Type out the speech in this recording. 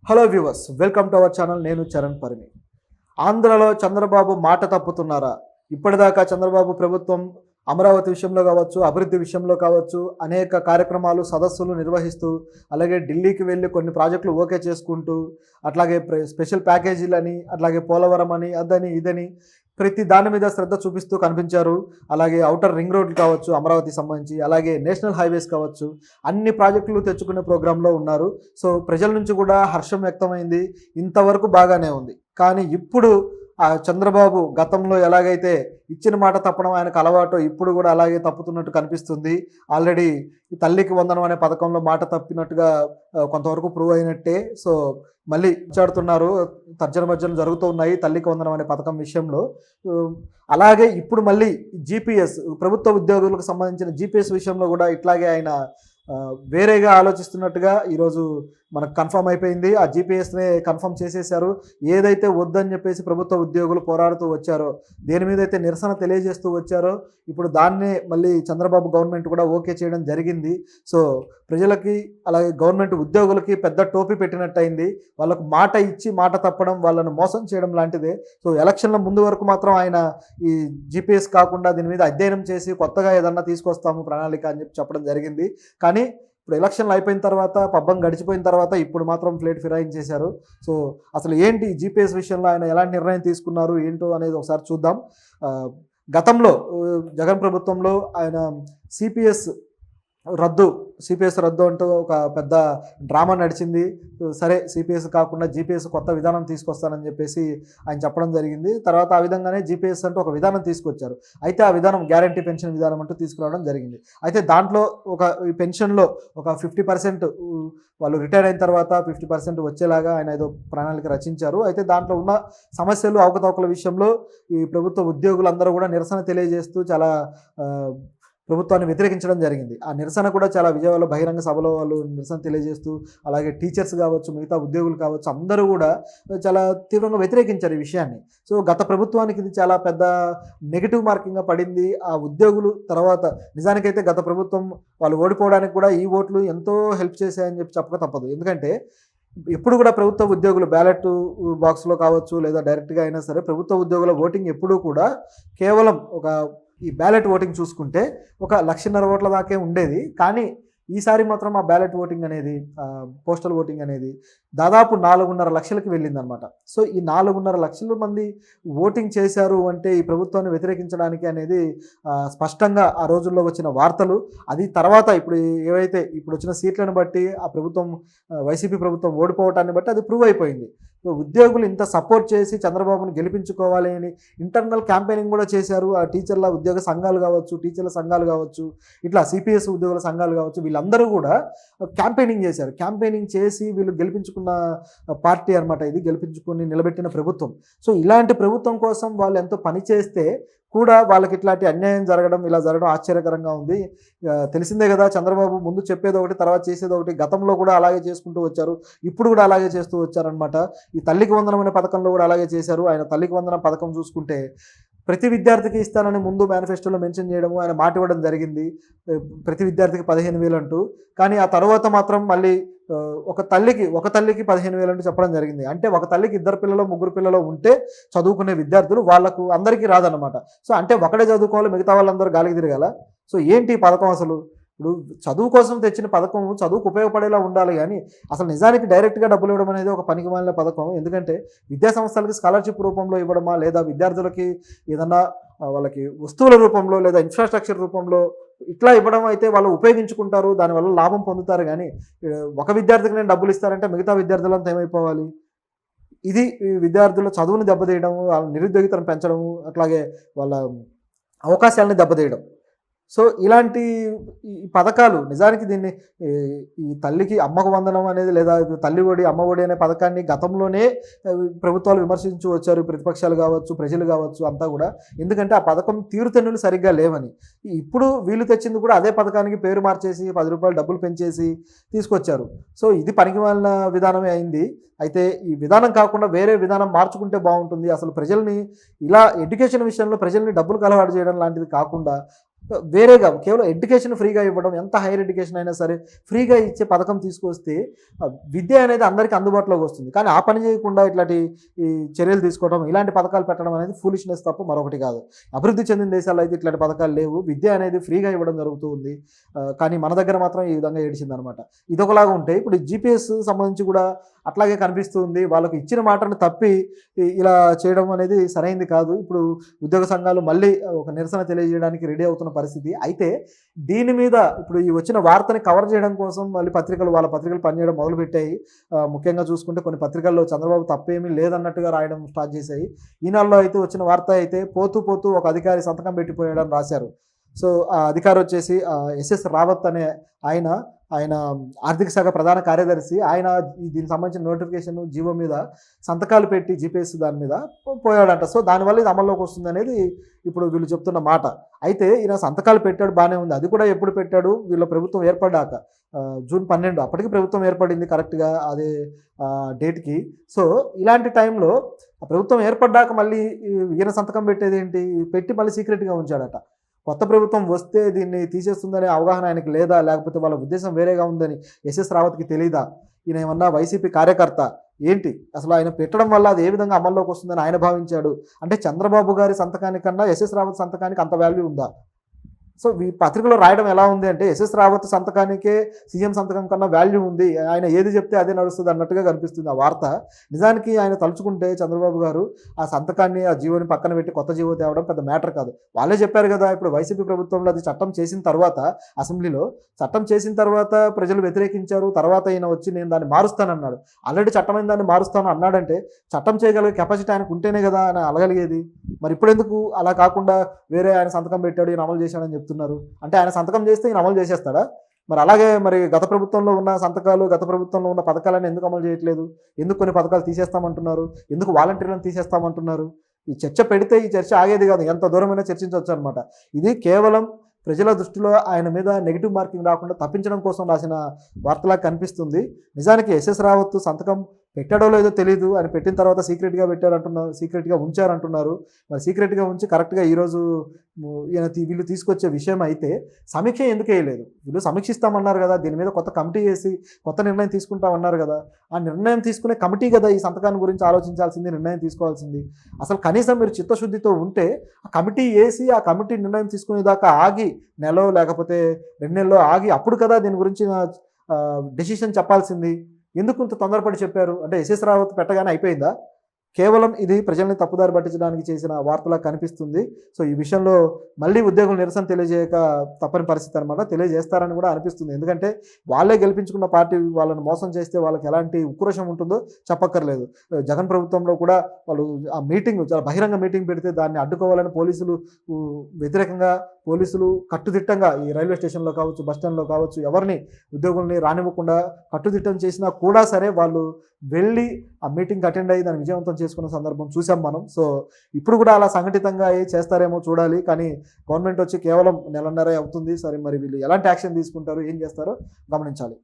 Hello viewers, welcome to our channel. నేను చరణ్ పరిమి. ఆంధ్రలో చంద్రబాబు మాట తప్పుతున్నారా? ఇప్పటిదాకా చంద్రబాబు ప్రభుత్వం అమరావతి విషయంలో కావచ్చు, అభివృద్ధి విషయంలో కావచ్చు, అనేక కార్యక్రమాలు సదస్సులు నిర్వహిస్తూ, అలాగే ఢిల్లీకి వెళ్ళి కొన్ని ప్రాజెక్టులు ఓకే చేసుకుంటూ, అట్లాగే స్పెషల్ ప్యాకేజీలని, అట్లాగే పోలవరం అని, అదని ఇదని ప్రతి దాని మీద శ్రద్ధ చూపిస్తూ కనిపించారు. అలాగే ఔటర్ రింగ్ రోడ్లు కావచ్చు అమరావతికి సంబంధించి, అలాగే నేషనల్ హైవేస్ కావచ్చు, అన్ని ప్రాజెక్టులు తెచ్చుకునే ప్రోగ్రాంలో ఉన్నారు. సో ప్రజల నుంచి కూడా హర్షం వ్యక్తమైంది. ఇంతవరకు బాగానే ఉంది. కానీ ఇప్పుడు చంద్రబాబు గతంలో ఎలాగైతే ఇచ్చిన మాట తప్పడం ఆయనకు అలవాటు, ఇప్పుడు కూడా అలాగే తప్పుతున్నట్టు కనిపిస్తుంది. ఆల్రెడీ ఈ తల్లికి వందనం అనే పథకంలో మాట తప్పినట్టుగా కొంతవరకు ప్రూవ్ అయినట్టే. సో మళ్ళీ చాడుతున్నారు, తర్జన భర్జనలు జరుగుతూ ఉన్నాయి తల్లికి వందనం అనే పథకం విషయంలో. అలాగే ఇప్పుడు మళ్ళీ జీపీఎస్, ప్రభుత్వ ఉద్యోగులకు సంబంధించిన జీపీఎస్ విషయంలో కూడా ఇట్లాగే ఆయన వేరేగా ఆలోచిస్తున్నట్టుగా ఈరోజు మనకు కన్ఫర్మ్ అయిపోయింది. ఆ జీపీఎస్నే కన్ఫర్మ్ చేసేశారు. ఏదైతే వద్దని చెప్పేసి ప్రభుత్వ ఉద్యోగులు పోరాడుతూ వచ్చారో, దేని మీద అయితే నిరసన తెలియజేస్తూ వచ్చారో, ఇప్పుడు దాన్నే మళ్ళీ చంద్రబాబు గవర్నమెంట్ కూడా ఓకే చేయడం జరిగింది. సో ప్రజలకి అలాగే గవర్నమెంట్ ఉద్యోగులకి పెద్ద టోపీ పెట్టినట్టయింది. వాళ్ళకు మాట ఇచ్చి మాట తప్పడం, వాళ్ళను మోసం చేయడం లాంటిదే. సో ఎలక్షన్ల ముందు వరకు మాత్రం ఆయన ఈ జీపీఎస్ కాకుండా దీని మీద అధ్యయనం చేసి కొత్తగా ఏదన్నా తీసుకొస్తాము ప్రణాళిక అని చెప్పడం జరిగింది. కానీ ఇప్పుడు ఎలక్షన్లు అయిపోయిన తర్వాత, పబ్బం గడిచిపోయిన తర్వాత ఇప్పుడు మాత్రం ప్లేట్ ఫిరాయించేశారు. సో అసలు ఏంటి జీపీఎస్ విషయంలో ఆయన ఎలాంటి నిర్ణయం తీసుకున్నారు ఏంటో అనేది ఒకసారి చూద్దాం. గతంలో జగన్ ప్రభుత్వంలో ఆయన సిపిఎస్ రద్దు అంటూ ఒక పెద్ద డ్రామా నడిచింది. సరే సిపిఎస్ కాకుండా జీపీఎస్ కొత్త విధానం తీసుకొస్తానని చెప్పేసి ఆయన చెప్పడం జరిగింది. తర్వాత ఆ విధంగానే జీపీఎస్ అంటూ ఒక విధానం తీసుకొచ్చారు. అయితే ఆ విధానం గ్యారంటీ పెన్షన్ విధానం అంటూ తీసుకురావడం జరిగింది. అయితే దాంట్లో ఈ పెన్షన్లో ఒక 50% వాళ్ళు రిటైర్ అయిన తర్వాత 50% వచ్చేలాగా ఆయన ఏదో ప్రణాళిక రచించారు. అయితే దాంట్లో ఉన్న సమస్యలు, అవకతవకల విషయంలో ఈ ప్రభుత్వ ఉద్యోగులందరూ కూడా నిరసన తెలియజేస్తూ చాలా ప్రభుత్వాన్ని వ్యతిరేకించడం జరిగింది. ఆ నిరసన కూడా చాలా విజయవాడలో బహిరంగ సభలో వాళ్ళు నిరసన తెలియజేస్తూ, అలాగే టీచర్స్ కావచ్చు, మిగతా ఉద్యోగులు కావచ్చు, అందరూ కూడా చాలా తీవ్రంగా వ్యతిరేకించారు ఈ విషయాన్ని. సో గత ప్రభుత్వానికి ఇది చాలా పెద్ద నెగిటివ్ మార్కింగ్గా పడింది. ఆ ఉద్యోగులు తర్వాత నిజానికైతే గత ప్రభుత్వం వాళ్ళు ఓడిపోవడానికి కూడా ఈ ఓట్లు ఎంతో హెల్ప్ చేశాయని చెప్పక తప్పదు. ఎందుకంటే ఎప్పుడు కూడా ప్రభుత్వ ఉద్యోగులు బ్యాలెట్ బాక్స్లో కావచ్చు, లేదా డైరెక్ట్గా అయినా సరే ప్రభుత్వ ఉద్యోగుల ఓటింగ్ ఎప్పుడూ కూడా కేవలం ఈ బ్యాలెట్ ఓటింగ్ చూసుకుంటే 1,50,000 ఓట్ల దాకే ఉండేది. కానీ ఈసారి మాత్రం ఆ బ్యాలెట్ ఓటింగ్ అనేది, పోస్టల్ ఓటింగ్ అనేది దాదాపు 4.5 లక్షలకి వెళ్ళిందనమాట. సో ఈ 4.5 లక్షల మంది ఓటింగ్ చేశారు అంటే ఈ ప్రభుత్వాన్ని వ్యతిరేకించడానికి అనేది స్పష్టంగా ఆ రోజుల్లో వచ్చిన వార్తలు, అది తర్వాత ఇప్పుడు ఏవైతే ఇప్పుడు వచ్చిన సీట్లను బట్టి ఆ ప్రభుత్వం, వైసీపీ ప్రభుత్వం ఓడిపోవటాన్ని బట్టి అది ప్రూవ్ అయిపోయింది. సో ఉద్యోగులు ఇంత సపోర్ట్ చేసి చంద్రబాబుని గెలిపించుకోవాలి అని ఇంటర్నల్ క్యాంపెయినింగ్ కూడా చేశారు. ఆ టీచర్ల ఉద్యోగ సంఘాలు కావచ్చు, టీచర్ల సంఘాలు కావచ్చు, ఇట్లా సిపిఎస్ ఉద్యోగుల సంఘాలు కావచ్చు, వీళ్ళందరూ కూడా క్యాంపెయినింగ్ చేశారు. క్యాంపెయినింగ్ చేసి వీళ్ళు గెలిపించుకున్న పార్టీ అనమాట ఇది, గెలిపించుకుని నిలబెట్టిన ప్రభుత్వం. సో ఇలాంటి ప్రభుత్వం కోసం వాళ్ళు ఎంతో పని చేస్తే కూడా వాళ్ళకి ఇట్లాంటి అన్యాయం జరగడం, ఇలా జరగడం ఆశ్చర్యకరంగా ఉంది. తెలిసిందే కదా, చంద్రబాబు ముందు చెప్పేది ఒకటి, తర్వాత చేసేది ఒకటి. గతంలో కూడా అలాగే చేసుకుంటూ వచ్చారు, ఇప్పుడు కూడా అలాగే చేస్తూ వచ్చారనమాట. ఈ తల్లికి వందనం అనే పథకంలో కూడా అలాగే చేశారు. ఆయన తల్లికి వందనం పథకం చూసుకుంటే ప్రతి విద్యార్థికి ఇస్తానని ముందు మేనిఫెస్టోలో మెన్షన్ చేయడము, ఆయన మాట ఇవ్వడం జరిగింది ప్రతి విద్యార్థికి 15,000 అంటూ. కానీ ఆ తర్వాత మాత్రం మళ్ళీ ఒక తల్లికి 15,000 అంటూ చెప్పడం జరిగింది. అంటే ఒక తల్లికి 2 పిల్లలు 3 పిల్లలు ఉంటే చదువుకునే విద్యార్థులు, వాళ్ళకు అందరికీ రాదన్నమాట. సో అంటే ఒకడే చదువుకోవాలి, మిగతా వాళ్ళందరూ గాలికి తిరగాల. సో ఏంటి ఈ పథకం అసలు? ఇప్పుడు చదువు కోసం తెచ్చిన పథకం చదువుకు ఉపయోగపడేలా ఉండాలి. కానీ అసలు నిజానికి డైరెక్ట్గా డబ్బులు ఇవ్వడం అనేది ఒక పనికిమాలిన పథకం. ఎందుకంటే విద్యా సంస్థలకి స్కాలర్షిప్ రూపంలో ఇవ్వడమా, లేదా విద్యార్థులకి ఏదన్నా వాళ్ళకి వస్తువుల రూపంలో లేదా ఇన్ఫ్రాస్ట్రక్చర్ రూపంలో ఇట్లా ఇవ్వడం అయితే వాళ్ళు ఉపయోగించుకుంటారు, దానివల్ల లాభం పొందుతారు. కానీ ఒక విద్యార్థికి నేను డబ్బులు ఇస్తారంటే మిగతా విద్యార్థులంతా ఏమైపోవాలి? ఇది విద్యార్థుల చదువుని దెబ్బతీయడం, వాళ్ళ నిరుద్యోగితను పెంచడము, అట్లాగే వాళ్ళ అవకాశాలని దెబ్బతీయడం. సో ఇలాంటి ఈ పథకాలు నిజానికి దీన్ని ఈ తల్లికి అమ్మకు వందనం అనేది, లేదా తల్లి ఒడి అమ్మ ఒడి అనే పథకాన్ని గతంలోనే ప్రభుత్వాలు విమర్శించు వచ్చారు, ప్రతిపక్షాలు కావచ్చు, ప్రజలు కావచ్చు, అంతా కూడా. ఎందుకంటే ఆ పథకం తీరుతెన్నులు సరిగ్గా లేవని. ఇప్పుడు వీళ్ళు తెచ్చింది కూడా అదే పథకానికి పేరు మార్చేసి 10 రూపాయలు డబ్బులు పెంచేసి తీసుకొచ్చారు. సో ఇది పనికిమాలిన విధానమే అయింది. అయితే ఈ విధానం కాకుండా వేరే విధానం మార్చుకుంటే బాగుంటుంది. అసలు ప్రజల్ని ఇలా ఎడ్యుకేషన్ విషయంలో ప్రజల్ని డబ్బులు అలవాటు చేయడం లాంటిది కాకుండా వేరేగా కేవలం ఎడ్యుకేషన్ ఫ్రీగా ఇవ్వడం, ఎంత హైయర్ ఎడ్యుకేషన్ అయినా సరే ఫ్రీగా ఇచ్చే పథకం తీసుకొస్తే విద్య అనేది అందరికీ అందుబాటులోకి వస్తుంది. కానీ ఆ పని చేయకుండా ఇట్లాంటి ఈ చర్యలు తీసుకోవడం, ఇలాంటి పథకాలు పెట్టడం అనేది ఫూలిష్‌నెస్ తప్ప మరొకటి కాదు. అభివృద్ధి చెందిన దేశాల్లో అయితే ఇట్లాంటి పథకాలు లేవు. విద్య అనేది ఫ్రీగా ఇవ్వడం జరుగుతూ ఉంది. కానీ మన దగ్గర మాత్రం ఈ విధంగా ఏడిచిందనమాట. ఇదొకలాగా ఉంటే ఇప్పుడు జీపీఎస్ సంబంధించి కూడా అట్లాగే కనిపిస్తూ ఉంది. వాళ్ళకి ఇచ్చిన మాటను తప్పి ఇలా చేయడం అనేది సరైంది కాదు. ఇప్పుడు ఉద్యోగ సంఘాలు మళ్ళీ ఒక నిరసన తెలియజేయడానికి రెడీ అవుతున్న పరిస్థితి. అయితే దీని మీద ఇప్పుడు ఈ వచ్చిన వార్తని కవర్ చేయడం కోసం మళ్ళీ వాళ్ళ పత్రికలు పనిచేయడం మొదలుపెట్టాయి. ముఖ్యంగా చూసుకుంటే కొన్ని పత్రికల్లో చంద్రబాబు తప్పేమీ లేదన్నట్టుగా రాయడం స్టార్ట్ చేశాయి. ఈనాడులో అయితే వచ్చిన వార్త అయితే పోతూ పోతూ ఒక అధికారి సంతకం పెట్టిపోయాడని రాశారు. సో ఆ అధికారి వచ్చేసి ఎస్ఎస్ రావత్ అనే ఆయన ఆర్థిక శాఖ ప్రధాన కార్యదర్శి. ఆయన దీనికి సంబంధించిన నోటిఫికేషన్ జీవో మీద సంతకాలు పెట్టి జీపీఎస్ దాని మీద పోయాడంట. సో దానివల్ల ఇది అమల్లోకి వస్తుంది అనేది ఇప్పుడు వీళ్ళు చెప్తున్న మాట. అయితే ఈయన సంతకాలు పెట్టాడు, బాగానే ఉంది. అది కూడా ఎప్పుడు పెట్టాడు, వీళ్ళ ప్రభుత్వం ఏర్పడ్డాక జూన్ 12 అప్పటికి ప్రభుత్వం ఏర్పడింది కరెక్ట్గా అదే డేట్కి. సో ఇలాంటి టైంలో ప్రభుత్వం ఏర్పడ్డాక మళ్ళీ ఈయన సంతకం పెట్టేది ఏంటి, పెట్టి మళ్ళీ సీక్రెట్గా ఉంచాడట. కొత్త ప్రభుత్వం వస్తే దీన్ని తీసేస్తుందనే అవగాహన ఆయనకి లేదా, లేకపోతే వాళ్ళ ఉద్దేశం వేరేగా ఉందని ఎస్ఎస్ రావత్కి తెలీదా, ఈయన ఏమన్నా వైసీపీ కార్యకర్త ఏంటి, అసలు ఆయన పెట్టడం వల్ల అది ఏ విధంగా అమల్లోకి వస్తుందని ఆయన భావించాడు. అంటే చంద్రబాబు గారి సంతకానికన్నా ఎస్ఎస్ రావత్ సంతకానికి అంత వాల్యూ ఉందా? సో ఈ పత్రికలో రాయడం ఎలా ఉంది అంటే ఎస్ఎస్ రావత్ సంతకానికే సీఎం సంతకం కన్నా వాల్యూ ఉంది, ఆయన ఏది చెప్తే అదే నడుస్తుంది అన్నట్టుగా కనిపిస్తుంది ఆ వార్త. నిజానికి ఆయన తలుచుకుంటే చంద్రబాబు గారు ఆ సంతకాన్ని ఆ జీవోని పక్కన పెట్టి కొత్త జీవో తేవడం పెద్ద మ్యాటర్ కాదు. వాళ్ళే చెప్పారు కదా, ఇప్పుడు వైసీపీ ప్రభుత్వంలో అది చట్టం చేసిన తర్వాత అసెంబ్లీలో చట్టం చేసిన తర్వాత ప్రజలు వ్యతిరేకించారు. తర్వాత ఈయన వచ్చి నేను దాన్ని మారుస్తానన్నాడు. ఆల్రెడీ చట్టమైన దాన్ని మారుస్తాను అన్నాడంటే చట్టం చేయగలిగే కెపాసిటీ ఆయనకు ఉంటేనే కదా ఆయన అలగలిగేది. మరి ఇప్పుడు ఎందుకు అలా కాకుండా వేరే ఆయన సంతకం పెట్టాడు ఈయన అమలు చేశాడని చెప్తున్నారు? అంటే ఆయన సంతకం చేస్తే ఈయన అమలు చేసేస్తాడా? మరి అలాగే మరి గత ప్రభుత్వంలో ఉన్న సంతకాలు, గత ప్రభుత్వంలో ఉన్న పథకాలను ఎందుకు అమలు చేయట్లేదు? ఎందుకు కొన్ని పథకాలు తీసేస్తామంటున్నారు? ఎందుకు వాలంటీర్లను తీసేస్తామంటున్నారు? ఈ చర్చ పెడితే ఈ చర్చ ఆగేది కాదు, ఎంత దూరమైనా చర్చించవచ్చు అనమాట. ఇది కేవలం ప్రజల దృష్టిలో ఆయన మీద నెగిటివ్ మార్కింగ్ రాకుండా తప్పించడం కోసం రాసిన వార్తలా కనిపిస్తుంది. నిజానికి ఎస్ఎస్ రావత్ సంతకం పెట్టాడో లేదో తెలీదు, ఆయన పెట్టిన తర్వాత సీక్రెట్గా పెట్టారంటున్నారు, సీక్రెట్గా ఉంచారంటున్నారు. మరి సీక్రెట్గా ఉంచి కరెక్ట్గా ఈరోజు వీళ్ళు తీసుకొచ్చే విషయం అయితే సమీక్ష ఎందుకు వేయలేదు? వీళ్ళు సమీక్షిస్తామన్నారు కదా, దీని మీద కొత్త కమిటీ వేసి కొత్త నిర్ణయం తీసుకుంటామన్నారు కదా. ఆ నిర్ణయం తీసుకునే కమిటీ కదా ఈ సంతకాన్ని గురించి ఆలోచించాల్సింది, నిర్ణయం తీసుకోవాల్సింది. అసలు కనీసం మీరు చిత్తశుద్ధితో ఉంటే ఆ కమిటీ వేసి ఆ కమిటీ నిర్ణయం తీసుకునేదాకా ఆగి నెలలో లేకపోతే 2 నెలల్లో ఆగి అప్పుడు కదా దీని గురించి డెసిషన్ చెప్పాల్సింది. ఎందుకు ఇంత తొందరపడి చెప్పారు? అంటే ఎస్ఎస్ రావత్ పెట్టగానే అయిపోయిందా? కేవలం ఇది ప్రజల్ని తప్పుదారి పట్టించడానికి చేసిన వార్తలా కనిపిస్తుంది. సో ఈ విషయంలో మళ్ళీ ఉద్యోగులు నిరసన తెలియజేయక తప్పని పరిస్థితి అనమాట. తెలియజేస్తారని కూడా అనిపిస్తుంది. ఎందుకంటే వాళ్ళే గెలిపించుకున్న పార్టీ వాళ్ళని మోసం చేస్తే వాళ్ళకి ఎలాంటి ఉక్రోషం ఉంటుందో చెప్పక్కర్లేదు. జగన్ ప్రభుత్వంలో కూడా వాళ్ళు ఆ మీటింగ్ చాలా బహిరంగ మీటింగ్ పెడితే దాన్ని అడ్డుకోవాలని వ్యతిరేకంగా పోలీసులు కట్టుదిట్టంగా ఈ రైల్వే స్టేషన్లో కావచ్చు, బస్టాండ్లో కావచ్చు, ఎవరిని ఉద్యోగుల్ని రానివ్వకుండా కట్టుదిట్టం చేసినా కూడా సరే వాళ్ళు వెళ్ళి ఆ మీటింగ్కి అటెండ్ అయ్యి దాన్ని విజయవంతం చేసుకున్న సందర్భం చూసాం మనం. సో ఇప్పుడు కూడా అలా సంఘటితంగా చేస్తారేమో చూడాలి. కానీ గవర్నమెంట్ వచ్చి కేవలం 1.5 నెలన్నరే అవుతుంది. సరే మరి వీళ్ళు ఎలాంటి యాక్షన్ తీసుకుంటారు, ఏం చేస్తారో గమనించాలి.